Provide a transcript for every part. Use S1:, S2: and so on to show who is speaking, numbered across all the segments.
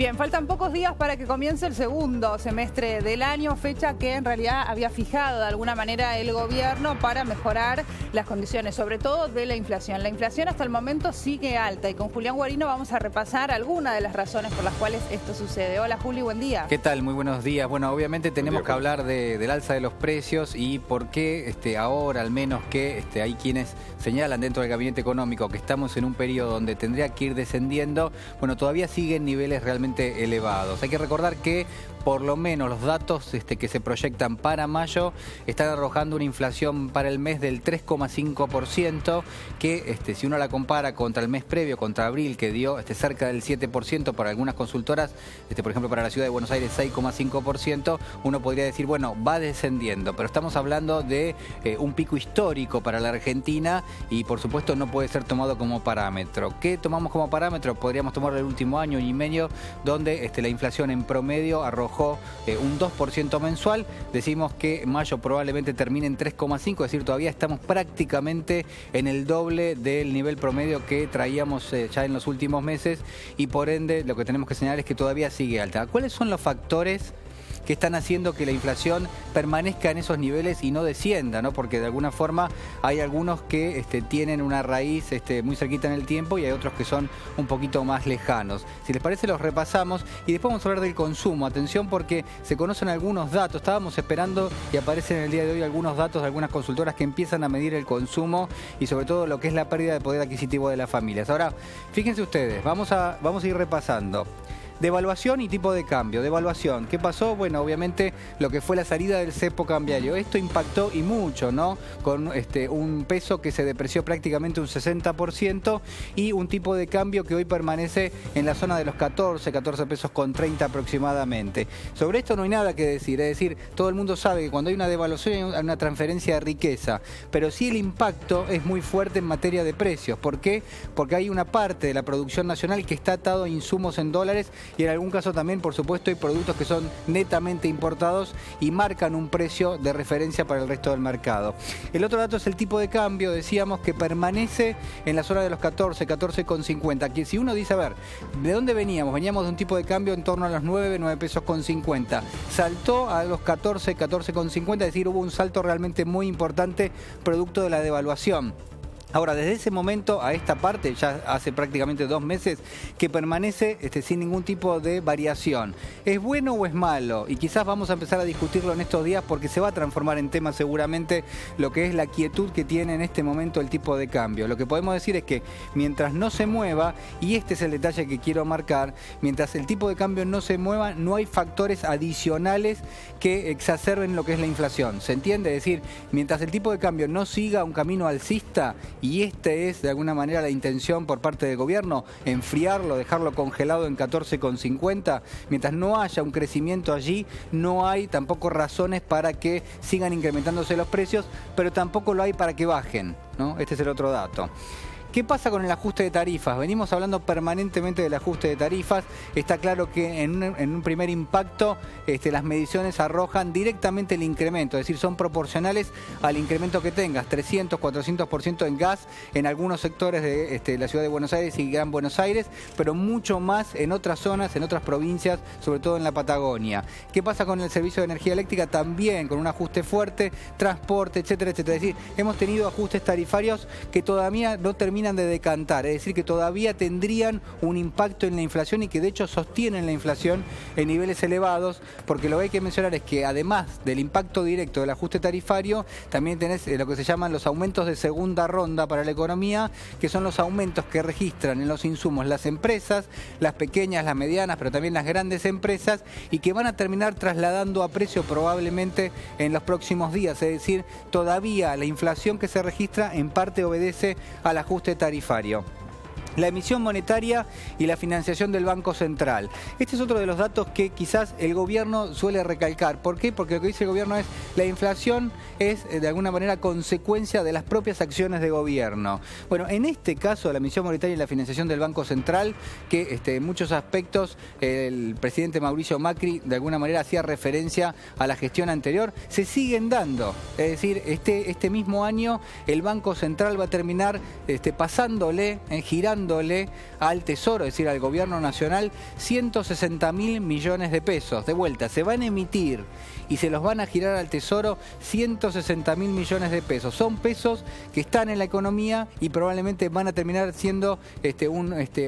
S1: Bien, faltan pocos días para que comience el segundo semestre del año, fecha que en realidad había fijado de alguna manera el gobierno para mejorar las condiciones, sobre todo de la inflación. La inflación hasta el momento sigue alta y con Julián Guarino vamos a repasar algunas de las razones por las cuales esto sucede. Hola Juli, buen día.
S2: ¿Qué tal? Muy buenos días. Bueno, obviamente tenemos que hablar del alza de los precios y por qué ahora al menos que hay quienes señalan dentro del gabinete económico que estamos en un periodo donde tendría que ir descendiendo. Bueno, todavía siguen niveles realmente elevados. Hay que recordar que por lo menos los datos que se proyectan para mayo están arrojando una inflación para el mes del 3,5%, que si uno la compara contra el mes previo, contra abril, que dio cerca del 7%, para algunas consultoras, por ejemplo para la ciudad de Buenos Aires 6,5%, uno podría decir, bueno, va descendiendo, pero estamos hablando de un pico histórico para la Argentina y por supuesto no puede ser tomado como parámetro. ¿Qué tomamos como parámetro? Podríamos tomar el último año y medio, donde la inflación en promedio arrojó un 2% mensual. Decimos que mayo probablemente termine en 3,5%, es decir, todavía estamos prácticamente en el doble del nivel promedio que traíamos ya en los últimos meses y por ende lo que tenemos que señalar es que todavía sigue alta. ¿Cuáles son los factores que están haciendo que la inflación permanezca en esos niveles y no descienda, ¿no? Porque de alguna forma hay algunos que tienen una raíz muy cerquita en el tiempo y hay otros que son un poquito más lejanos. Si les parece los repasamos y después vamos a hablar del consumo. Atención porque se conocen algunos datos. Estábamos esperando y aparecen en el día de hoy algunos datos de algunas consultoras que empiezan a medir el consumo y sobre todo lo que es la pérdida de poder adquisitivo de las familias. Ahora, fíjense ustedes, vamos a ir repasando. Devaluación y tipo de cambio. Devaluación, ¿qué pasó? Bueno, obviamente lo que fue la salida del cepo cambiario. Esto impactó y mucho, ¿no? Con un peso que se depreció prácticamente un 60% y un tipo de cambio que hoy permanece en la zona de los 14 pesos con 30 aproximadamente. Sobre esto no hay nada que decir, es decir, todo el mundo sabe que cuando hay una devaluación hay una transferencia de riqueza, pero sí el impacto es muy fuerte en materia de precios. ¿Por qué? Porque hay una parte de la producción nacional que está atado a insumos en dólares y en algún caso también, por supuesto, hay productos que son netamente importados y marcan un precio de referencia para el resto del mercado. El otro dato es el tipo de cambio, decíamos que permanece en la zona de los 14,50. Que si uno dice, a ver, ¿de dónde veníamos? Veníamos de un tipo de cambio en torno a los 9 pesos con 50. Saltó a los 14,50, es decir, hubo un salto realmente muy importante producto de la devaluación. Ahora, desde ese momento a esta parte, ya hace prácticamente 2 meses, que permanece sin ningún tipo de variación. ¿Es bueno o es malo? Y quizás vamos a empezar a discutirlo en estos días porque se va a transformar en tema seguramente lo que es la quietud que tiene en este momento el tipo de cambio. Lo que podemos decir es que mientras no se mueva, y este es el detalle que quiero marcar, mientras el tipo de cambio no se mueva, no hay factores adicionales que exacerben lo que es la inflación. ¿Se entiende? Es decir, mientras el tipo de cambio no siga un camino alcista, y es de alguna manera la intención por parte del gobierno, enfriarlo, dejarlo congelado en 14,50, mientras no haya un crecimiento allí, no hay tampoco razones para que sigan incrementándose los precios, pero tampoco lo hay para que bajen, ¿no? Este es el otro dato. ¿Qué pasa con el ajuste de tarifas? Venimos hablando permanentemente del ajuste de tarifas. Está claro que en un primer impacto las mediciones arrojan directamente el incremento, es decir, son proporcionales al incremento que tengas, 300, 400% en gas en algunos sectores de la ciudad de Buenos Aires y Gran Buenos Aires, pero mucho más en otras zonas, en otras provincias, sobre todo en la Patagonia. ¿Qué pasa con el servicio de energía eléctrica? También con un ajuste fuerte, transporte, etcétera, etcétera. Es decir, hemos tenido ajustes tarifarios que todavía no terminan de decantar, es decir, que todavía tendrían un impacto en la inflación y que de hecho sostienen la inflación en niveles elevados, porque lo que hay que mencionar es que además del impacto directo del ajuste tarifario, también tenés lo que se llaman los aumentos de segunda ronda para la economía, que son los aumentos que registran en los insumos las empresas, las pequeñas, las medianas, pero también las grandes empresas, y que van a terminar trasladando a precio probablemente en los próximos días, es decir, todavía la inflación que se registra en parte obedece al ajuste tarifario. La emisión monetaria y la financiación del Banco Central. Este es otro de los datos que quizás el gobierno suele recalcar. ¿Por qué? Porque lo que dice el gobierno es la inflación es de alguna manera consecuencia de las propias acciones de gobierno. Bueno, en este caso la emisión monetaria y la financiación del Banco Central, que en muchos aspectos el presidente Mauricio Macri de alguna manera hacía referencia a la gestión anterior, se siguen dando. Es decir, este mismo año el Banco Central va a terminar pasándole, girando pagándole al Tesoro, es decir, al gobierno nacional, 160.000 millones de pesos. De vuelta, se van a emitir y se los van a girar al Tesoro 160.000 millones de pesos. Son pesos que están en la economía y probablemente van a terminar siendo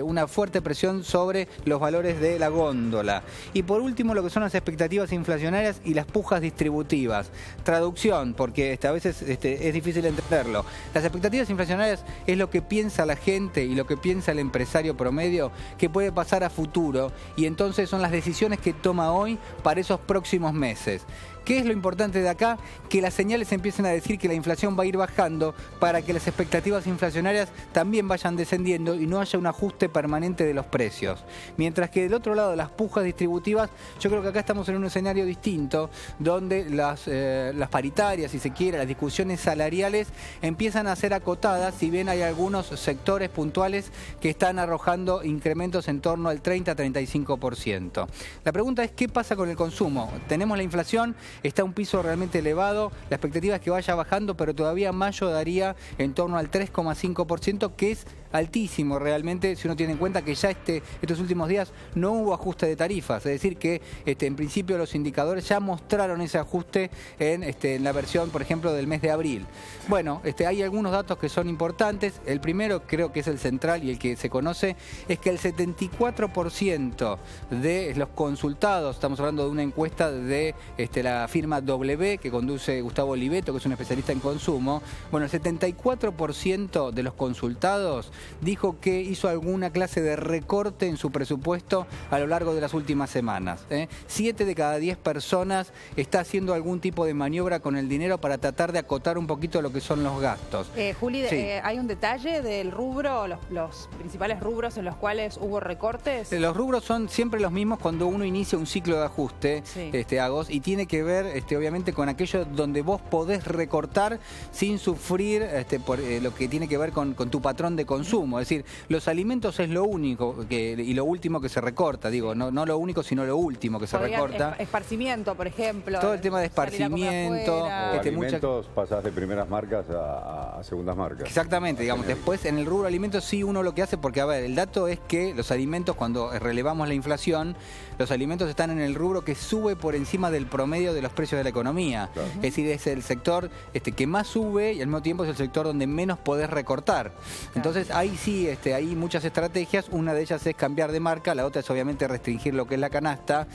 S2: una fuerte presión sobre los valores de la góndola. Y por último, lo que son las expectativas inflacionarias y las pujas distributivas. Traducción, porque a veces es difícil entenderlo. Las expectativas inflacionarias es lo que piensa la gente y lo que piensa el empresario promedio que puede pasar a futuro, y entonces son las decisiones que toma hoy para esos próximos meses. ¿Qué es lo importante de acá? Que las señales empiecen a decir que la inflación va a ir bajando para que las expectativas inflacionarias también vayan descendiendo y no haya un ajuste permanente de los precios. Mientras que del otro lado, las pujas distributivas, yo creo que acá estamos en un escenario distinto, donde las paritarias, si se quiere, las discusiones salariales empiezan a ser acotadas, si bien hay algunos sectores puntuales que están arrojando incrementos en torno al 30-35%. La pregunta es, ¿qué pasa con el consumo? Tenemos la inflación, está a un piso realmente elevado, la expectativa es que vaya bajando, pero todavía mayo daría en torno al 3,5%, que es altísimo realmente, si uno tiene en cuenta que ya estos últimos días no hubo ajuste de tarifas, es decir que en principio los indicadores ya mostraron ese ajuste en la versión, por ejemplo, del mes de abril. Bueno, hay algunos datos que son importantes. El primero, creo que es el central y el que se conoce, es que el 74% de los consultados, estamos hablando de una encuesta de la firma W, que conduce Gustavo Oliveto, que es un especialista en consumo. Bueno, el 74% de los consultados dijo que hizo alguna clase de recorte en su presupuesto a lo largo de las últimas semanas. 7 de cada 10 personas está haciendo algún tipo de maniobra con el dinero para tratar de acotar un poquito lo que son los gastos.
S1: Juli,
S2: sí.
S1: ¿Hay un detalle del rubro, los principales rubros en los cuales hubo recortes?
S2: Los rubros son siempre los mismos cuando uno inicia un ciclo de ajuste, sí. Agos, y tiene que ver obviamente con aquello donde vos podés recortar sin sufrir por lo que tiene que ver con tu patrón de consumo. Es decir, los alimentos es lo único y lo último que se recorta, digo, no lo único, sino lo último que se recorta.
S1: Esparcimiento, por ejemplo.
S2: Todo el tema de esparcimiento.
S3: Alimentos pasás de primeras marcas a segundas marcas.
S2: Exactamente, digamos. Después, en el rubro alimentos sí uno lo que hace, porque a ver, el dato es que los alimentos, cuando relevamos la inflación, los alimentos están en el rubro que sube por encima del promedio de los precios de la economía. Claro. Es decir, es el sector que más sube y al mismo tiempo es el sector donde menos podés recortar. Claro. Entonces, ahí sí hay muchas estrategias. Una de ellas es cambiar de marca, la otra es obviamente restringir lo que es la canasta,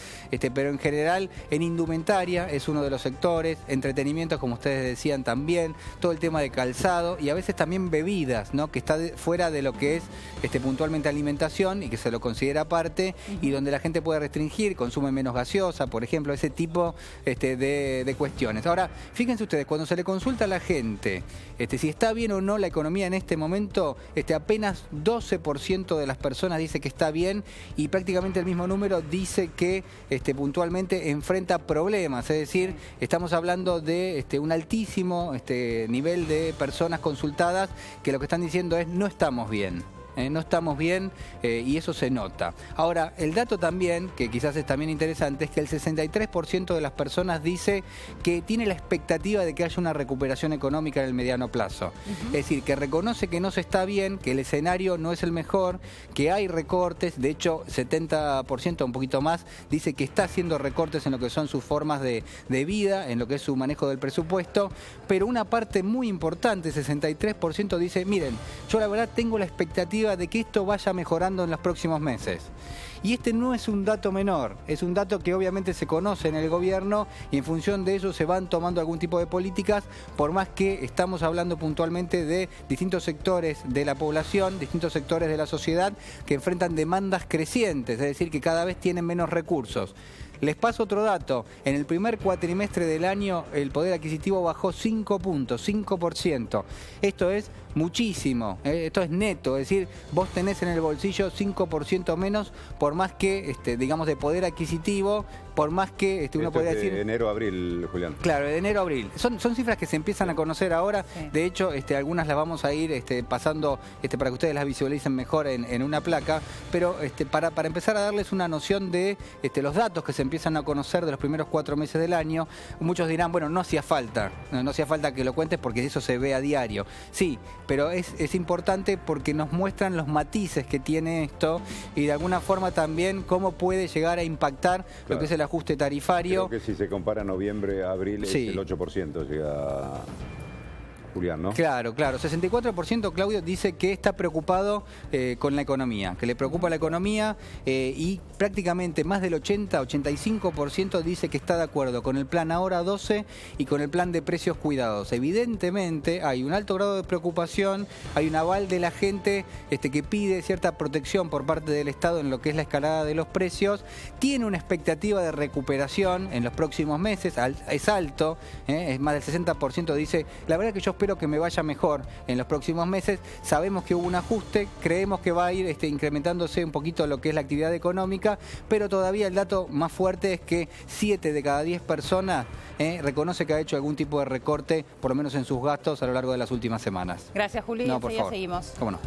S2: pero en general en indumentaria es uno de los sectores, entretenimiento, como ustedes decían también, todo el tema de calzado y a veces también bebidas, ¿no? Que está fuera de lo que es puntualmente alimentación y que se lo considera aparte, y donde la gente puede restringir, consume menos gaseosa, por ejemplo, ese tipo de cuestiones. Ahora, fíjense ustedes, cuando se le consulta a la gente si está bien o no la economía en este momento, apenas 12% de las personas dice que está bien y prácticamente el mismo número dice que puntualmente enfrenta problemas. Es decir, estamos hablando de un altísimo nivel de personas consultadas que lo que están diciendo es no estamos bien. No estamos bien y eso se nota. Ahora, el dato también, que quizás es también interesante, es que el 63% de las personas dice que tiene la expectativa de que haya una recuperación económica en el mediano plazo. Es decir, que reconoce que no se está bien, que el escenario no es el mejor, que hay recortes. De hecho, 70%, un poquito más, dice que está haciendo recortes en lo que son sus formas de vida, en lo que es su manejo del presupuesto, pero una parte muy importante, 63%, dice, miren, yo la verdad tengo la expectativa de que esto vaya mejorando en los próximos meses. Y no es un dato menor, es un dato que obviamente se conoce en el gobierno y en función de eso se van tomando algún tipo de políticas, por más que estamos hablando puntualmente de distintos sectores de la población, distintos sectores de la sociedad que enfrentan demandas crecientes, es decir, que cada vez tienen menos recursos. Les paso otro dato. En el primer cuatrimestre del año el poder adquisitivo bajó 5 puntos, 5%. Esto es muchísimo, esto es neto, es decir, vos tenés en el bolsillo 5% menos por más que, digamos, de poder adquisitivo, por más que uno podría decir...
S3: de enero a abril, Julián.
S2: Claro, de enero a abril. Son cifras que se empiezan a conocer ahora. Sí. De hecho, algunas las vamos a ir pasando para que ustedes las visualicen mejor en una placa, pero para empezar a darles una noción de los datos que se empiezan a conocer de los primeros 4 meses del año. Muchos dirán, bueno, no hacía falta que lo cuentes porque eso se ve a diario. Sí, pero es importante porque nos muestran los matices que tiene esto y de alguna forma también cómo puede llegar a impactar lo que es el ajuste tarifario.
S3: Creo que si se compara noviembre a abril es el 8% llega Julián, ¿no? Claro,
S2: 64%, Claudio, dice que está preocupado con la economía, que le preocupa la economía y prácticamente más del 85% dice que está de acuerdo con el plan Ahora 12 y con el plan de precios cuidados. Evidentemente hay un alto grado de preocupación, hay un aval de la gente que pide cierta protección por parte del Estado en lo que es la escalada de los precios, tiene una expectativa de recuperación en los próximos meses, es alto, es más del 60%, dice, la verdad que yo espero que me vaya mejor en los próximos meses. Sabemos que hubo un ajuste, creemos que va a ir incrementándose un poquito lo que es la actividad económica, pero todavía el dato más fuerte es que 7 de cada 10 personas reconoce que ha hecho algún tipo de recorte, por lo menos en sus gastos, a lo largo de las últimas semanas.
S1: Gracias, Juli.
S2: No, por favor.
S1: Seguimos.
S2: ¿Cómo no?